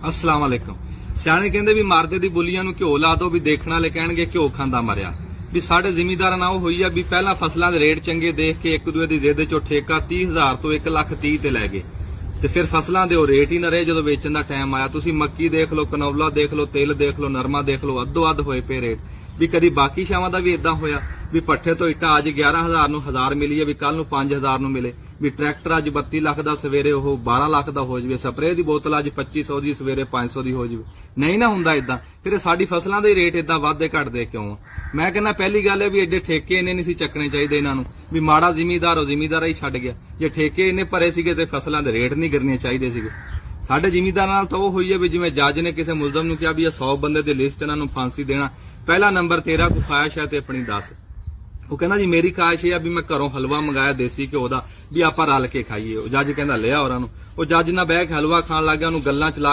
अस्सलाम वालेकुम। सियाणे कहंदे भी मारदे दी बुलियां नूं घ्यो ला दो भी देखण वाले कहणगे घ्यो खांदा मरिया। भी साडे जिमीदारां नाल होई आ भी पहला फसलां दे रेट चंगे देख के एक दूए दी जिद चों ठेका 30,000 तो 1,30,000 ते लै गए ते फिर फसलां दे रेट ही ना रहे। जदों वेचण दा टाइम आया तुसीं मक्की देख लो, कनौला देख लो, तिल देख लो, नरमा देख लो, अद्धो अध होए पे रेट। भी कदी बाकी शावां दा भी इदां होया भी पट्ठे तो इट्टा अज 11,000 नूं 1000 मिली है भी कल नूं 5,000 नूं मिले। भी ट्रैक्टर अज 32 लाख दा सवेरे ओह 12 लाख दा हो जावे, स्प्रे दी बोतल अज 2500 दी सवेरे 500 दी हो जावे। नहीं ना हुंदा इदां, फिर साडी फसलां दे रेट इदां वाधे घटदे क्यों आ? मैं कहना पहली गल है भी एडे ठेके इन्ने नहीं सी चकने चाहिए इन्हां नूं भी माड़ा जिमीदार हो जिमीदारा ही छड्ड गया। जे ठेके इन्ने भरे सीगे ते फसलां दे रेट नहीं गिरने चाहिए सीगे। साडे जिमीदारां नाल तां ओह होई है भी जिवें जज ने किसी मुलजम नूं कहा भी 100 बंदे दी लिस्ट इन्हां नूं फांसी देना, पहला नंबर तेरा कोई ख्वाहिश है ते अपनी दस। वो कहना जी मेरी ख्वाहिश है भी मैं घरों हलवा मंगाया देसी घ्यो दा भी आपां रल के खाईए। जज कहंदा लिया औरां नूं। वो जज ना बह के हलवा खाण लग गया, उहनूं गल्लां च ला